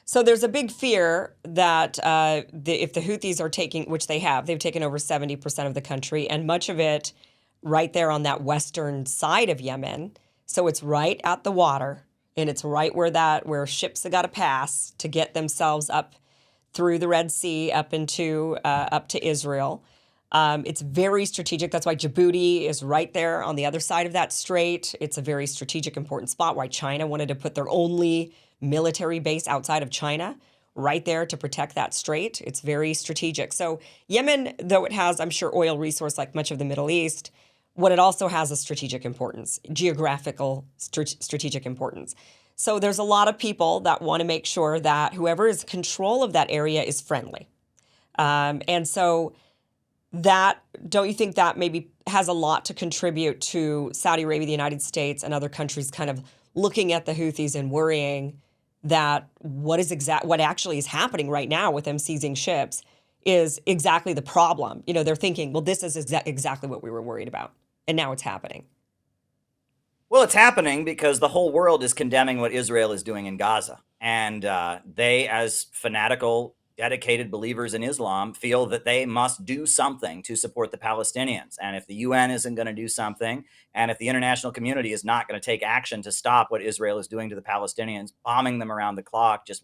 So there's a big fear that if the Houthis are taking, which they have, they've taken over 70% of the country, and much of it right there on that western side of Yemen. So it's right at the water, and it's right where ships have got to pass to get themselves up through the Red Sea up to Israel. It's very strategic. That's why Djibouti is right there on the other side of that strait. It's a very strategic, important spot. Why China wanted to put their only military base outside of China right there to protect that strait. It's very strategic. So Yemen, though it has, I'm sure, oil resource like much of the Middle East, what it also has is strategic importance, geographical strategic importance. So there's a lot of people that want to make sure that whoever is in control of that area is friendly. And so that, don't you think that maybe has a lot to contribute to Saudi Arabia, the United States, and other countries kind of looking at the Houthis and worrying that what actually is happening right now with them seizing ships is exactly the problem? You know, they're thinking, well, this is exactly what we were worried about, and now it's happening. Well, it's happening because the whole world is condemning what Israel is doing in Gaza. And they, as fanatical, dedicated believers in Islam, feel that they must do something to support the Palestinians. And if the UN isn't going to do something, and if the international community is not going to take action to stop what Israel is doing to the Palestinians, bombing them around the clock, just,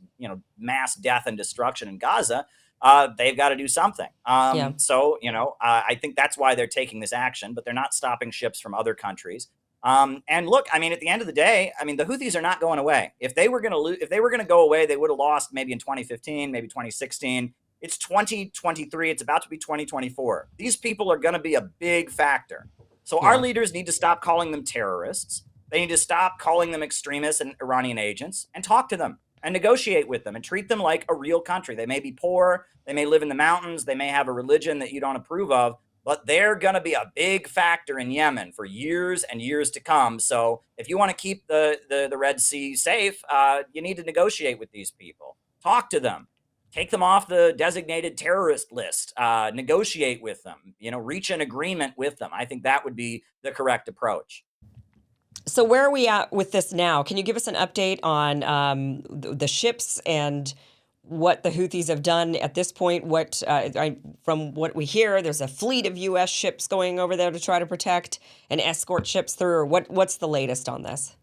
mass death and destruction in Gaza, they've got to do something. Yeah. I think that's why they're taking this action, but they're not stopping ships from other countries. And look, I mean, at the end of the day, I mean, the Houthis are not going away. If they were going to if they were going to go away, they would have lost maybe in 2015, maybe 2016. It's 2023. It's about to be 2024. These people are going to be a big factor. So our Yeah. leaders need to stop calling them terrorists. They need to stop calling them extremists and Iranian agents and talk to them and negotiate with them and treat them like a real country. They may be poor. They may live in the mountains. They may have a religion that you don't approve of, but they're going to be a big factor in Yemen for years and years to come. So if you want to keep the Red Sea safe, you need to negotiate with these people, talk to them, take them off the designated terrorist list, negotiate with them, reach an agreement with them. I think that would be the correct approach. So where are we at with this now? Can you give us an update on the ships and what the Houthis have done at this point? From what we hear, there's a fleet of U.S. ships going over there to try to protect and escort ships through. Or what's the latest on this?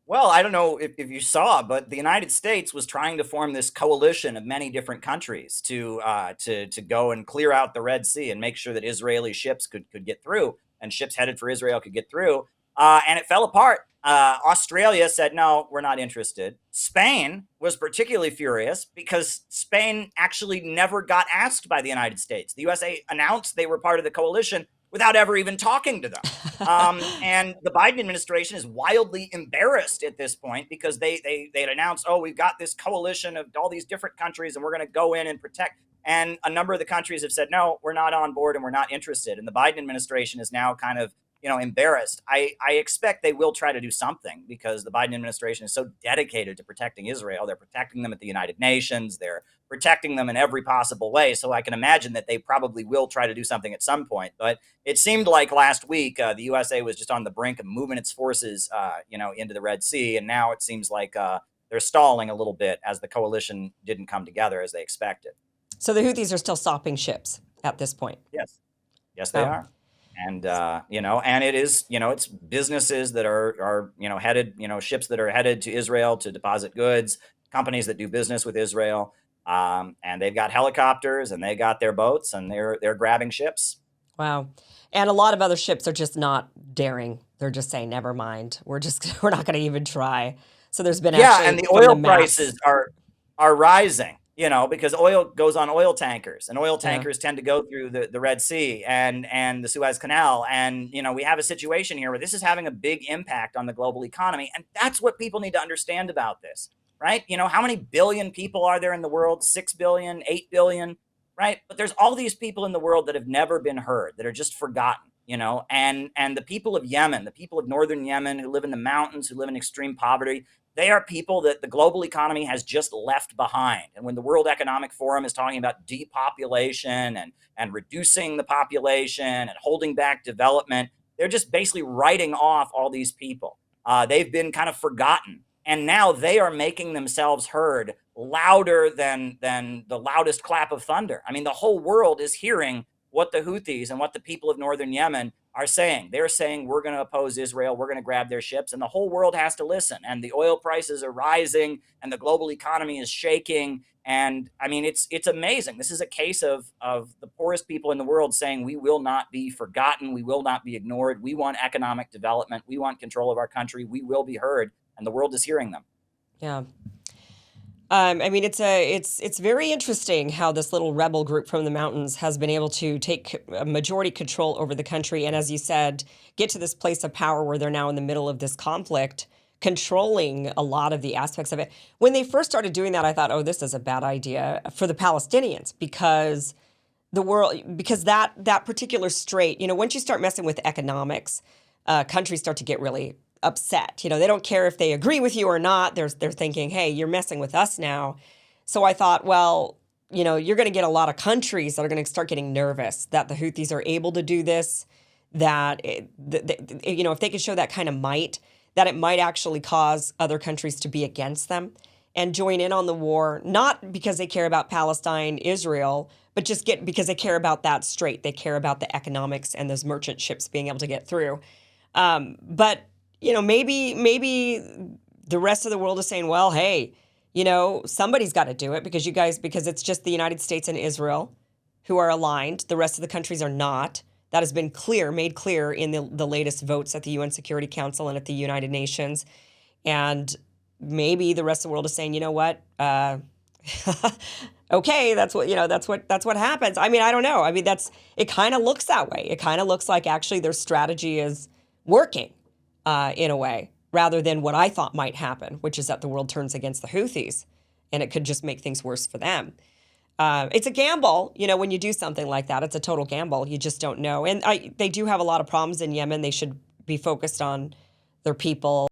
Well, I don't know if you saw, but the United States was trying to form this coalition of many different countries to go and clear out the Red Sea and make sure that Israeli ships could get through, and ships headed for Israel could get through. And it fell apart. Australia said, no, we're not interested. Spain was particularly furious because Spain actually never got asked by the United States. The USA announced they were part of the coalition without ever even talking to them. And the Biden administration is wildly embarrassed at this point because they had announced, oh, we've got this coalition of all these different countries and we're going to go in and protect. And a number of the countries have said, no, we're not on board and we're not interested. And the Biden administration is now kind of embarrassed. I expect they will try to do something because the Biden administration is so dedicated to protecting Israel. They're protecting them at the United Nations. They're protecting them in every possible way. So I can imagine that they probably will try to do something at some point. But it seemed like last week the USA was just on the brink of moving its forces, into the Red Sea, and now it seems like they're stalling a little bit as the coalition didn't come together as they expected. So the Houthis are still stopping ships at this point. Yes, yes, they Oh, are. And and it is, it's businesses that are headed, ships that are headed to Israel to deposit goods, companies that do business with Israel, and they've got helicopters and they got their boats and they're grabbing ships. wow. And a lot of other ships are just not daring. They're just saying, never mind. We're not going to even try. So there's been Yeah, and actually the from the oil maps. prices are rising, because oil goes on oil tankers, and oil Yeah. tankers tend to go through the Red Sea and the Suez Canal, and we have a situation here where this is having a big impact on the global economy, and that's what people need to understand about this, right? How many billion people are there in the world? 6 billion, 8 billion, right? But there's all these people in the world that have never been heard, that are just forgotten. And the people of Yemen, the people of northern Yemen who live in the mountains, who live in extreme poverty, they are people that the global economy has just left behind. And when the World Economic Forum is talking about depopulation and reducing the population and holding back development, they're just basically writing off all these people. They've been kind of forgotten. And now they are making themselves heard louder than the loudest clap of thunder. I mean, the whole world is hearing what the Houthis and what the people of northern Yemen are saying. They're saying, we're going to oppose Israel, we're going to grab their ships, and the whole world has to listen. And the oil prices are rising, and the global economy is shaking. And I mean, it's amazing. This is a case of the poorest people in the world saying, we will not be forgotten, we will not be ignored, we want economic development, we want control of our country, we will be heard, and the world is hearing them. Yeah. I mean, it's very interesting how this little rebel group from the mountains has been able to take a majority control over the country, and as you said, get to this place of power where they're now in the middle of this conflict, controlling a lot of the aspects of it. When they first started doing that, I thought, oh, this is a bad idea for the Palestinians because that particular strait, once you start messing with economics, countries start to get really upset. They don't care if they agree with you or not. They're thinking, hey, you're messing with us now. So I thought, well, you're going to get a lot of countries that are going to start getting nervous that the Houthis are able to do this, that, if they could show that kind of might, that it might actually cause other countries to be against them and join in on the war, not because they care about Palestine, Israel, but just because they care about that strait. They care about the economics and those merchant ships being able to get through. But maybe the rest of the world is saying, well, hey, somebody's got to do it because it's just the United States and Israel who are aligned. The rest of the countries are not. That has been made clear in the latest votes at the UN Security Council and at the United Nations. And maybe the rest of the world is saying, you know what? Okay, that's what happens. I mean, I don't know. I mean, it kind of looks that way. It kind of looks like actually their strategy is working. In a way, rather than what I thought might happen, which is that the world turns against the Houthis, and it could just make things worse for them. It's a gamble, when you do something like that. It's a total gamble. You just don't know. And they do have a lot of problems in Yemen. They should be focused on their people.